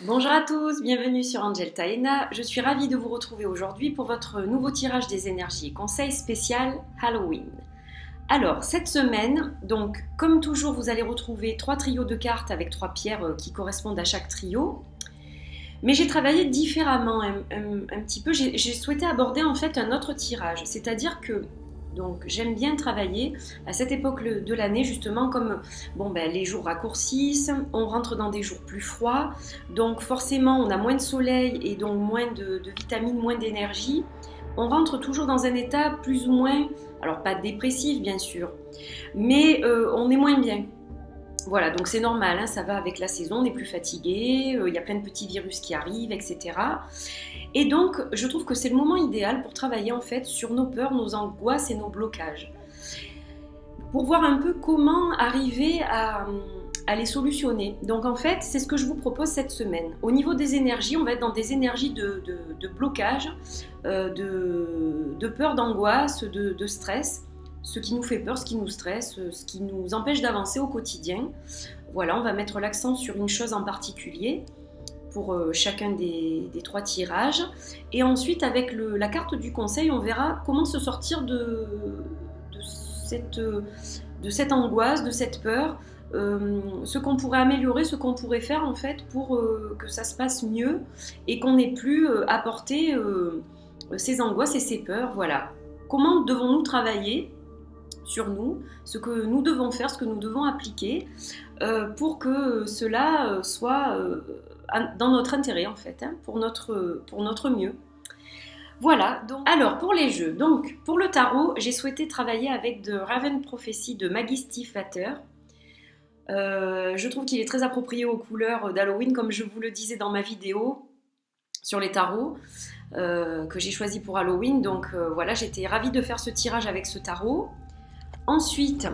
Bonjour à tous, bienvenue sur Angel Taena. Je suis ravie de vous retrouver aujourd'hui pour votre nouveau tirage des énergies conseil spécial Halloween. Alors, cette semaine, donc, comme toujours, vous allez retrouver 3 trios de cartes avec 3 pierres qui correspondent à chaque trio. Mais j'ai travaillé différemment un petit peu. J'ai souhaité aborder en fait un autre tirage. C'est-à-dire que donc j'aime bien travailler à cette époque de l'année justement comme les jours raccourcissent, on rentre dans des jours plus froids, donc forcément on a moins de soleil et donc moins de vitamines, moins d'énergie. On rentre toujours dans un état plus ou moins, alors pas dépressif bien sûr, mais on est moins bien. Voilà, donc c'est normal, hein, ça va avec la saison, on est plus fatigué, il y a plein de petits virus qui arrivent, etc. Et donc, je trouve que c'est le moment idéal pour travailler en fait sur nos peurs, nos angoisses et nos blocages. Pour voir un peu comment arriver à les solutionner. Donc en fait, c'est ce que je vous propose cette semaine. Au niveau des énergies, on va être dans des énergies de blocage, de peur, d'angoisse, de stress. Ce qui nous fait peur, ce qui nous stresse, ce qui nous empêche d'avancer au quotidien. Voilà, on va mettre l'accent sur une chose en particulier pour chacun des 3 tirages. Et ensuite, avec la carte du conseil, on verra comment se sortir de cette angoisse, de cette peur, ce qu'on pourrait améliorer, ce qu'on pourrait faire en fait pour que ça se passe mieux et qu'on n'ait plus à porter ces angoisses et ces peurs. Voilà. Comment devons-nous travailler sur nous, ce que nous devons faire, ce que nous devons appliquer pour que cela soit dans notre intérêt en fait, hein, pour notre mieux. Voilà, donc, alors pour les jeux, donc pour le tarot, j'ai souhaité travailler avec The Raven Prophecy de Maggie Stiefvater. Je trouve qu'il est très approprié aux couleurs d'Halloween, comme je vous le disais dans ma vidéo sur les tarots que j'ai choisi pour Halloween. Donc voilà, j'étais ravie de faire ce tirage avec ce tarot. Ensuite,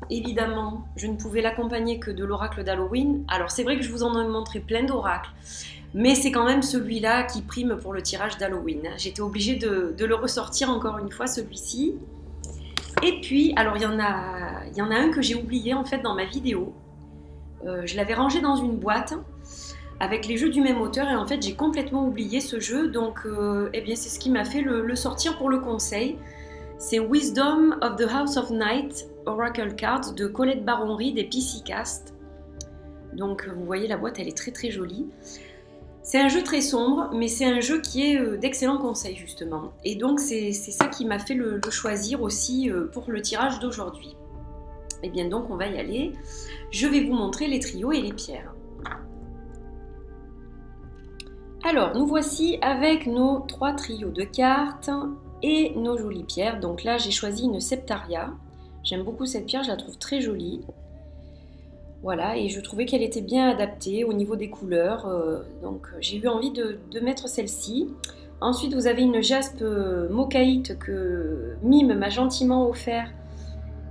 évidemment, je ne pouvais l'accompagner que de l'oracle d'Halloween. Alors c'est vrai que je vous en ai montré plein d'oracles, mais c'est quand même celui-là qui prime pour le tirage d'Halloween. J'étais obligée de le ressortir encore une fois, celui-ci. Et puis, alors il y en a un que j'ai oublié en fait dans ma vidéo. Je l'avais rangé dans une boîte avec les jeux du même auteur et en fait j'ai complètement oublié ce jeu. Donc c'est ce qui m'a fait le sortir pour le conseil. C'est Wisdom of the House of Night Oracle Cards de Colette Baron-Reid et Piscicast. Donc vous voyez la boîte, elle est très très jolie. C'est un jeu très sombre, mais c'est un jeu qui est d'excellents conseils justement. Et donc c'est ça qui m'a fait le choisir aussi pour le tirage d'aujourd'hui. Et bien donc on va y aller. Je vais vous montrer les trios et les pierres. Alors nous voici avec nos 3 trios de cartes et nos jolies pierres. Donc là j'ai choisi une Septaria. J'aime beaucoup cette pierre, je la trouve très jolie. Voilà, et je trouvais qu'elle était bien adaptée au niveau des couleurs. Donc j'ai eu envie de mettre celle-ci. Ensuite vous avez une jaspe mocaïte que Mime m'a gentiment offert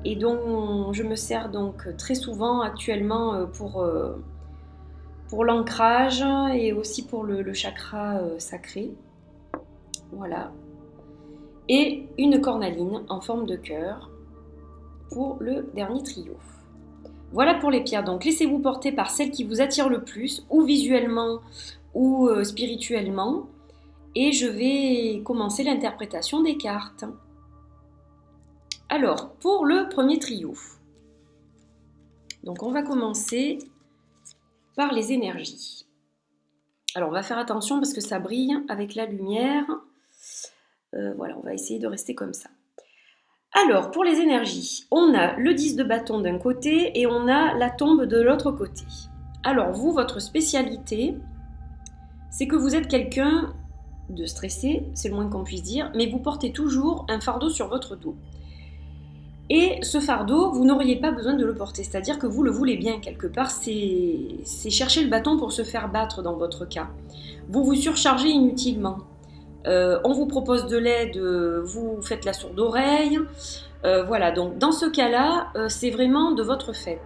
et dont je me sers donc très souvent actuellement pour l'ancrage et aussi pour le chakra sacré. Voilà. Et une cornaline en forme de cœur pour le dernier trio. Voilà pour les pierres, donc laissez-vous porter par celle qui vous attire le plus, ou visuellement ou spirituellement, et je vais commencer l'interprétation des cartes. Alors, pour le premier trio, donc on va commencer par les énergies. Alors on va faire attention parce que ça brille avec la lumière. Voilà, on va essayer de rester comme ça. Alors, pour les énergies, on a le 10 de bâton d'un côté et on a la tombe de l'autre côté. Alors, vous, votre spécialité, c'est que vous êtes quelqu'un de stressé, c'est le moins qu'on puisse dire, mais vous portez toujours un fardeau sur votre dos. Et ce fardeau, vous n'auriez pas besoin de le porter, c'est-à-dire que vous le voulez bien quelque part, c'est chercher le bâton pour se faire battre dans votre cas. Vous vous surchargez inutilement. On vous propose de l'aide, vous faites la sourde oreille. Voilà, donc dans ce cas-là, c'est vraiment de votre fait.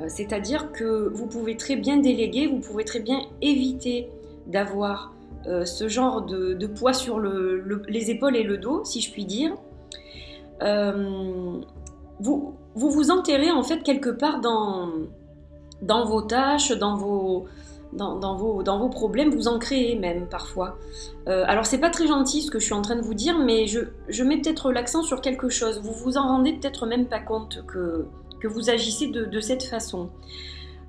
C'est-à-dire que vous pouvez très bien déléguer, vous pouvez très bien éviter d'avoir ce genre de poids sur les épaules et le dos, si je puis dire. Vous vous enterrez en fait quelque part dans vos tâches, dans dans vos problèmes, vous en créez même parfois. Alors c'est pas très gentil ce que je suis en train de vous dire, mais je mets peut-être l'accent sur quelque chose. Vous vous en rendez peut-être même pas compte que vous agissez de cette façon.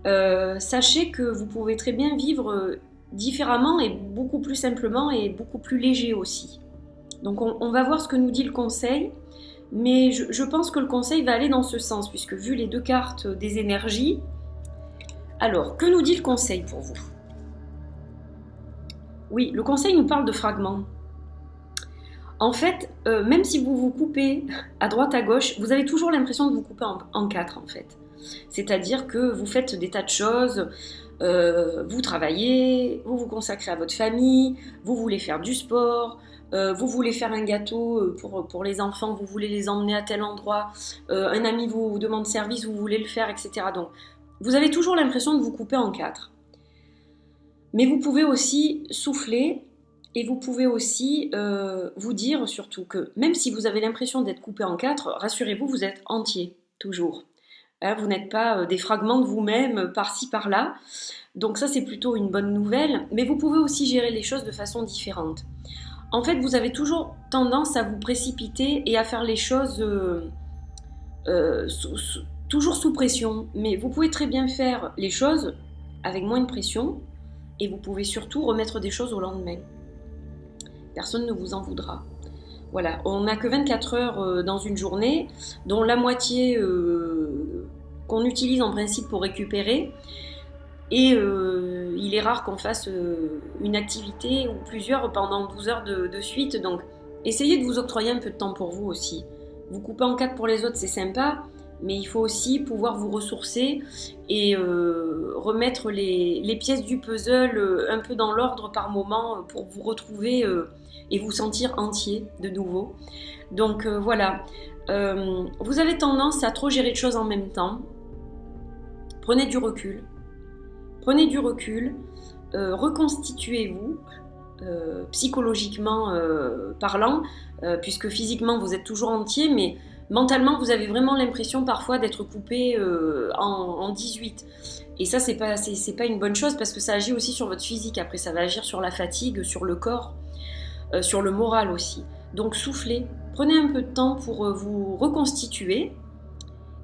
Sachez que vous pouvez très bien vivre différemment et beaucoup plus simplement et beaucoup plus léger aussi. Donc on va voir ce que nous dit le conseil, mais je pense que le conseil va aller dans ce sens, puisque vu les deux cartes des énergies, alors que nous dit le conseil pour vous? Oui, le conseil nous parle de fragments. En fait, même si vous vous coupez à droite à gauche, vous avez toujours l'impression de vous couper en quatre en fait. C'est-à-dire que vous faites des tas de choses, vous travaillez, vous vous consacrez à votre famille, vous voulez faire du sport, vous voulez faire un gâteau pour les enfants, vous voulez les emmener à tel endroit, un ami vous demande service, vous voulez le faire, etc. Donc, vous avez toujours l'impression de vous couper en quatre. Mais vous pouvez aussi souffler et vous pouvez aussi vous dire surtout que même si vous avez l'impression d'être coupé en quatre, rassurez-vous, vous êtes entier, toujours. Vous n'êtes pas des fragments de vous-même par-ci, par-là. Donc ça, c'est plutôt une bonne nouvelle. Mais vous pouvez aussi gérer les choses de façon différente. En fait, vous avez toujours tendance à vous précipiter et à faire les choses toujours sous pression. Mais vous pouvez très bien faire les choses avec moins de pression et vous pouvez surtout remettre des choses au lendemain. Personne ne vous en voudra. Voilà, on n'a que 24 heures dans une journée, dont la moitié qu'on utilise en principe pour récupérer. Et il est rare qu'on fasse une activité ou plusieurs pendant 12 heures de suite. Donc, essayez de vous octroyer un peu de temps pour vous aussi. Vous couper en quatre pour les autres, c'est sympa, mais il faut aussi pouvoir vous ressourcer et remettre les pièces du puzzle un peu dans l'ordre par moment pour vous retrouver et vous sentir entier de nouveau. Donc voilà, vous avez tendance à trop gérer de choses en même temps. Prenez du recul. Prenez du recul, reconstituez-vous psychologiquement parlant, puisque physiquement vous êtes toujours entier, mais mentalement vous avez vraiment l'impression parfois d'être coupé en 18. Et ça c'est pas une bonne chose parce que ça agit aussi sur votre physique, après ça va agir sur la fatigue, sur le corps, sur le moral aussi. Donc soufflez, prenez un peu de temps pour vous reconstituer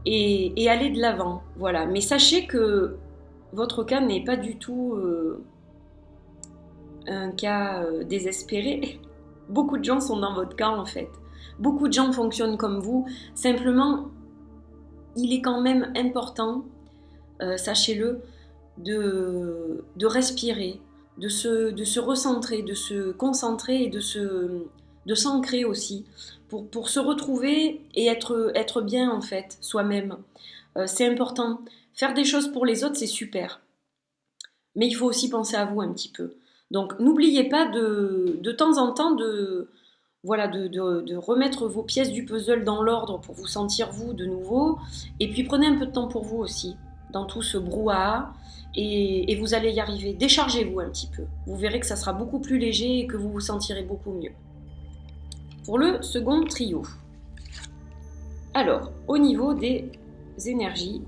et aller de l'avant. Voilà. Mais sachez que votre cas n'est pas du tout un cas désespéré. Beaucoup de gens sont dans votre cas en fait. Beaucoup de gens fonctionnent comme vous. Simplement, il est quand même important, sachez-le, de respirer, de se recentrer, de se concentrer et de s'ancrer aussi pour se retrouver et être bien en fait, soi-même. C'est important. Faire des choses pour les autres, c'est super. Mais il faut aussi penser à vous un petit peu. Donc n'oubliez pas de temps en temps de remettre vos pièces du puzzle dans l'ordre pour vous sentir vous de nouveau. Et puis prenez un peu de temps pour vous aussi, dans tout ce brouhaha. Et vous allez y arriver. Déchargez-vous un petit peu. Vous verrez que ça sera beaucoup plus léger et que vous vous sentirez beaucoup mieux. Pour le second trio. Alors, au niveau des énergies,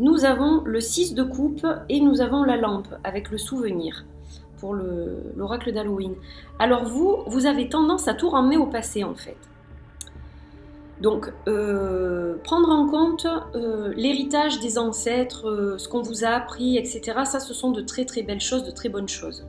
nous avons le 6 de coupe et nous avons la lampe avec le souvenir pour l'oracle d'Halloween. Alors vous avez tendance à tout ramener au passé en fait. Donc prendre en compte l'héritage des ancêtres, ce qu'on vous a appris, etc. Ça, ce sont de très très belles choses, de très bonnes choses.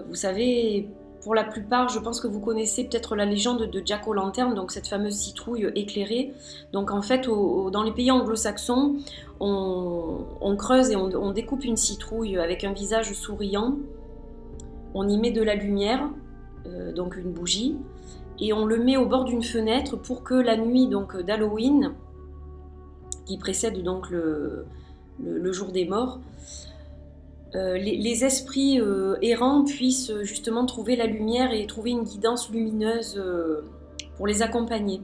Vous savez, pour la plupart, je pense que vous connaissez peut-être la légende de Jack O'Lantern, donc cette fameuse citrouille éclairée. Donc en fait, dans les pays anglo-saxons, on creuse et on découpe une citrouille avec un visage souriant. On y met de la lumière, donc une bougie, et on le met au bord d'une fenêtre pour que la nuit donc d'Halloween, qui précède donc le jour des morts, les esprits errants puissent justement trouver la lumière et trouver une guidance lumineuse pour les accompagner.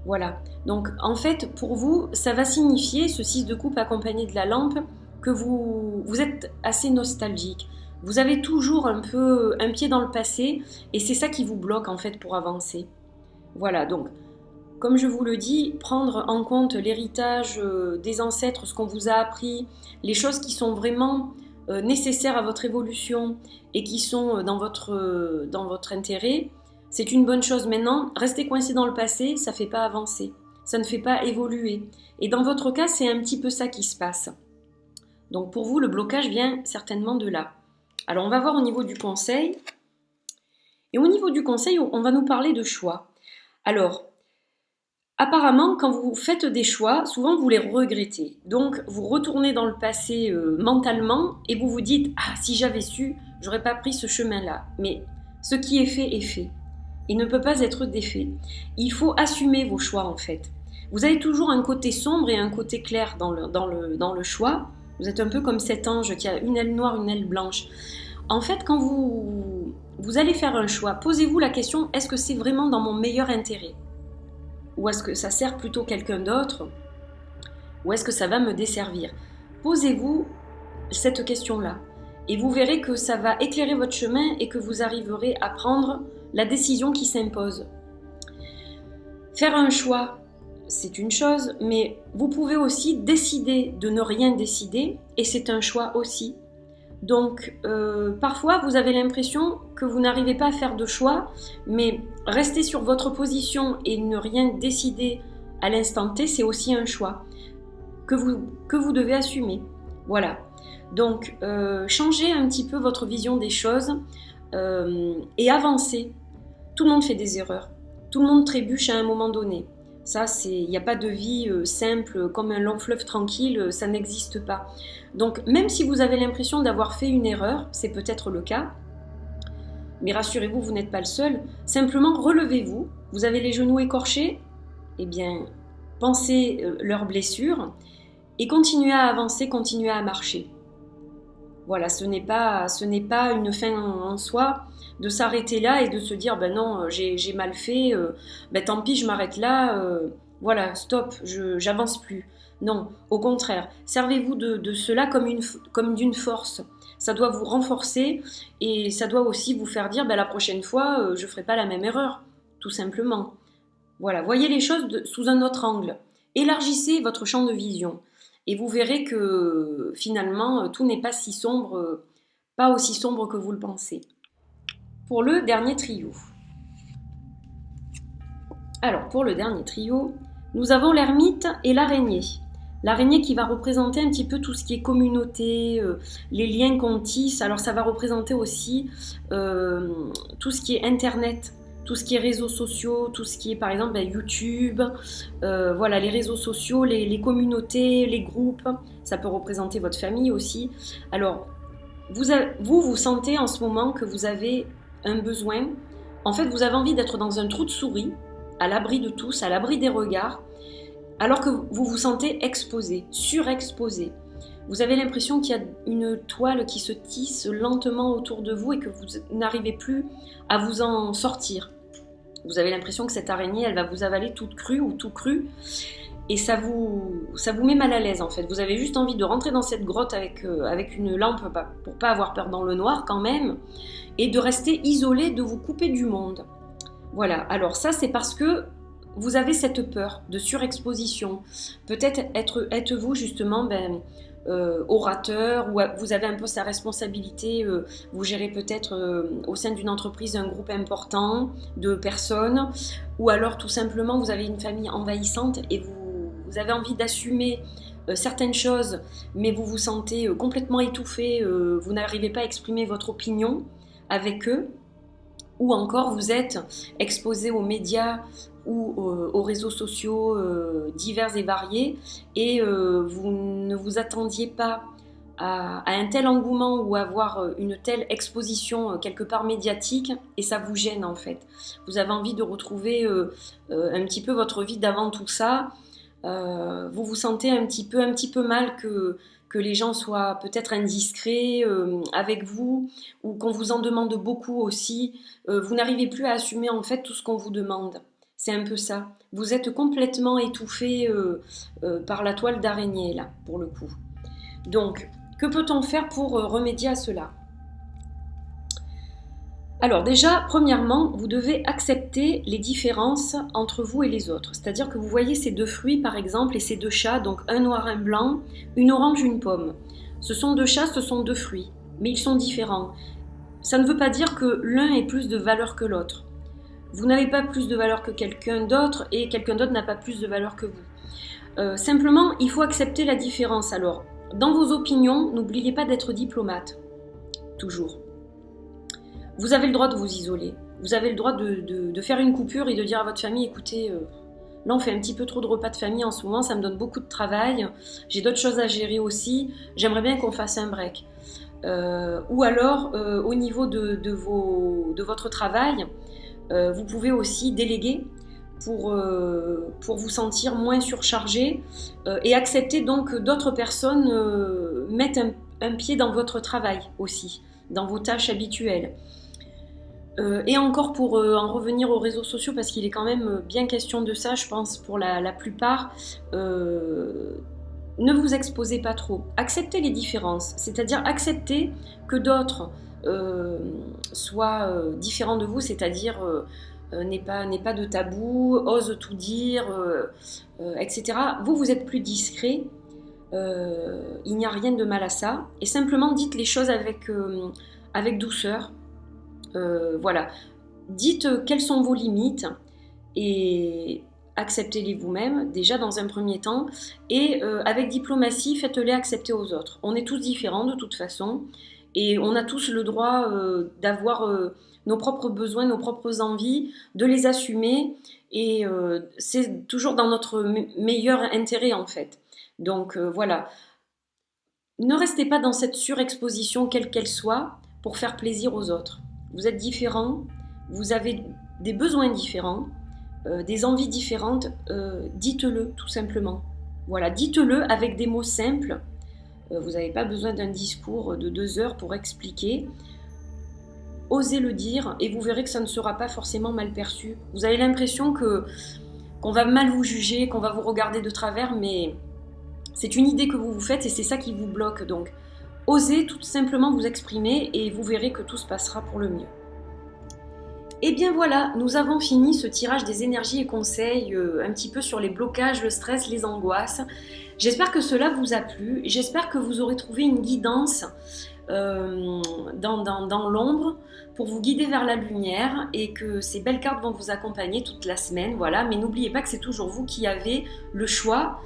Voilà. Donc en fait, pour vous, ça va signifier, ce 6 de coupe accompagné de la lampe, que vous êtes assez nostalgique. Vous avez toujours un peu un pied dans le passé et c'est ça qui vous bloque en fait pour avancer. Voilà, donc comme je vous le dis, prendre en compte l'héritage des ancêtres, ce qu'on vous a appris, les choses qui sont vraiment nécessaires à votre évolution et qui sont dans votre intérêt, c'est une bonne chose. Maintenant, rester coincé dans le passé, ça ne fait pas avancer, ça ne fait pas évoluer. Et dans votre cas, c'est un petit peu ça qui se passe. Donc pour vous, le blocage vient certainement de là. Alors on va voir au niveau du conseil. Et au niveau du conseil, on va nous parler de choix. Alors, apparemment, quand vous faites des choix, souvent vous les regrettez. Donc, vous retournez dans le passé mentalement et vous vous dites « Ah, si j'avais su, j'aurais pas pris ce chemin-là. » Mais ce qui est fait est fait. Il ne peut pas être défait. Il faut assumer vos choix, en fait. Vous avez toujours un côté sombre et un côté clair dans le choix. Vous êtes un peu comme cet ange qui a une aile noire, une aile blanche. En fait, quand vous allez faire un choix, posez-vous la question « Est-ce que c'est vraiment dans mon meilleur intérêt ? Ou est-ce que ça sert plutôt quelqu'un d'autre ? Ou est-ce que ça va me desservir ? » Posez-vous cette question-là. Et vous verrez que ça va éclairer votre chemin et que vous arriverez à prendre la décision qui s'impose. Faire un choix, c'est une chose, mais vous pouvez aussi décider de ne rien décider, et c'est un choix aussi. Donc, parfois, vous avez l'impression que vous n'arrivez pas à faire de choix, mais rester sur votre position et ne rien décider à l'instant T, c'est aussi un choix que vous devez assumer. Voilà. Donc, changez un petit peu votre vision des choses et avancez. Tout le monde fait des erreurs. Tout le monde trébuche à un moment donné. Ça, il n'y a pas de vie simple, comme un long fleuve tranquille, ça n'existe pas. Donc, même si vous avez l'impression d'avoir fait une erreur, c'est peut-être le cas, mais rassurez-vous, vous n'êtes pas le seul. Simplement, relevez-vous. Vous avez les genoux écorchés, eh bien, pensez leurs blessures et continuez à avancer, continuez à marcher. Voilà, ce n'est pas une fin en soi de s'arrêter là et de se dire ben non, j'ai mal fait, ben tant pis, je m'arrête là, voilà, stop, j'avance plus. Non, au contraire, servez-vous de cela comme d'une force. Ça doit vous renforcer et ça doit aussi vous faire dire ben la prochaine fois, je ne ferai pas la même erreur, tout simplement. Voilà, voyez les choses sous un autre angle. Élargissez votre champ de vision. Et vous verrez que finalement, tout n'est pas si sombre, pas aussi sombre que vous le pensez. Pour le dernier trio. Alors, pour le dernier trio, nous avons l'ermite et l'araignée. L'araignée qui va représenter un petit peu tout ce qui est communauté, les liens qu'on tisse. Alors, ça va représenter aussi tout ce qui est Internet, tout ce qui est réseaux sociaux, tout ce qui est par exemple YouTube, voilà, les réseaux sociaux, les communautés, les groupes, ça peut représenter votre famille aussi. Alors, vous sentez en ce moment que vous avez un besoin, en fait vous avez envie d'être dans un trou de souris, à l'abri de tous, à l'abri des regards, alors que vous vous sentez exposé, surexposé. Vous avez l'impression qu'il y a une toile qui se tisse lentement autour de vous et que vous n'arrivez plus à vous en sortir. Vous avez l'impression que cette araignée, elle va vous avaler toute crue ou tout cru. Et ça vous met mal à l'aise en fait. Vous avez juste envie de rentrer dans cette grotte avec une lampe pour pas avoir peur dans le noir quand même. Et de rester isolé, de vous couper du monde. Voilà, alors ça c'est parce que vous avez cette peur de surexposition. Peut-être êtes-vous justement orateur, ou vous avez un peu sa responsabilité, vous gérez peut-être au sein d'une entreprise un groupe important de personnes, ou alors tout simplement vous avez une famille envahissante et vous avez envie d'assumer certaines choses, mais vous vous sentez complètement étouffé, vous n'arrivez pas à exprimer votre opinion avec eux, ou encore vous êtes exposé aux médias ou aux réseaux sociaux divers et variés, et vous ne vous attendiez pas à un tel engouement ou à avoir une telle exposition quelque part médiatique, et ça vous gêne en fait. Vous avez envie de retrouver un petit peu votre vie d'avant tout ça. Vous vous sentez un petit peu mal que les gens soient peut-être indiscrets avec vous, ou qu'on vous en demande beaucoup aussi. Vous n'arrivez plus à assumer en fait tout ce qu'on vous demande. C'est un peu ça. Vous êtes complètement étouffé par la toile d'araignée là, pour le coup. Donc, que peut-on faire pour remédier à cela ? Alors déjà, premièrement, vous devez accepter les différences entre vous et les autres. C'est-à-dire que vous voyez ces deux fruits, par exemple, et ces deux chats, donc un noir, un blanc, une orange, une pomme. Ce sont deux chats, ce sont deux fruits, mais ils sont différents. Ça ne veut pas dire que l'un ait plus de valeur que l'autre. Vous n'avez pas plus de valeur que quelqu'un d'autre et quelqu'un d'autre n'a pas plus de valeur que vous. Simplement, il faut accepter la différence. Alors, dans vos opinions, n'oubliez pas d'être diplomate, toujours. Vous avez le droit de vous isoler. Vous avez le droit de faire une coupure et de dire à votre famille, écoutez, là on fait un petit peu trop de repas de famille en ce moment, ça me donne beaucoup de travail, j'ai d'autres choses à gérer aussi, j'aimerais bien qu'on fasse un break. Ou alors, au niveau de votre travail, vous pouvez aussi déléguer pour vous sentir moins surchargé et accepter donc que d'autres personnes mettent un pied dans votre travail aussi, dans vos tâches habituelles. Et encore pour en revenir aux réseaux sociaux, parce qu'il est quand même bien question de ça, je pense, pour la plupart, ne vous exposez pas trop. Acceptez les différences, c'est-à-dire acceptez que d'autres soient différents de vous, c'est-à-dire n'aient pas de tabou, osent tout dire, etc. Vous êtes plus discret, il n'y a rien de mal à ça, et simplement dites les choses avec douceur. Voilà, dites quelles sont vos limites et acceptez-les vous-même déjà dans un premier temps et avec diplomatie faites-les accepter aux autres. On est tous différents de toute façon et on a tous le droit d'avoir nos propres besoins, nos propres envies, de les assumer et c'est toujours dans notre meilleur intérêt en fait. Donc voilà, ne restez pas dans cette surexposition quelle qu'elle soit pour faire plaisir aux autres. Vous êtes différents, vous avez des besoins différents, des envies différentes, dites-le tout simplement. Voilà, dites-le avec des mots simples. Vous n'avez pas besoin d'un discours de 2 heures pour expliquer. Osez le dire et vous verrez que ça ne sera pas forcément mal perçu. Vous avez l'impression qu'on va mal vous juger, qu'on va vous regarder de travers, mais c'est une idée que vous vous faites et c'est ça qui vous bloque. Donc, osez tout simplement vous exprimer et vous verrez que tout se passera pour le mieux. Et bien voilà, nous avons fini ce tirage des énergies et conseils un petit peu sur les blocages, le stress, les angoisses. J'espère que cela vous a plu, j'espère que vous aurez trouvé une guidance dans l'ombre pour vous guider vers la lumière et que ces belles cartes vont vous accompagner toute la semaine. Voilà, mais n'oubliez pas que c'est toujours vous qui avez le choix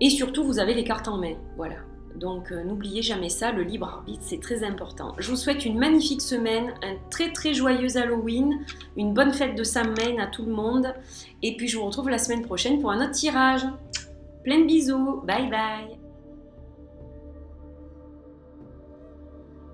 et surtout vous avez les cartes en main. Voilà. Donc n'oubliez jamais ça, le libre arbitre c'est très important. Je vous souhaite une magnifique semaine, un très très joyeux Halloween, une bonne fête de Samhain à tout le monde et puis je vous retrouve la semaine prochaine pour un autre tirage. Plein de bisous, bye bye.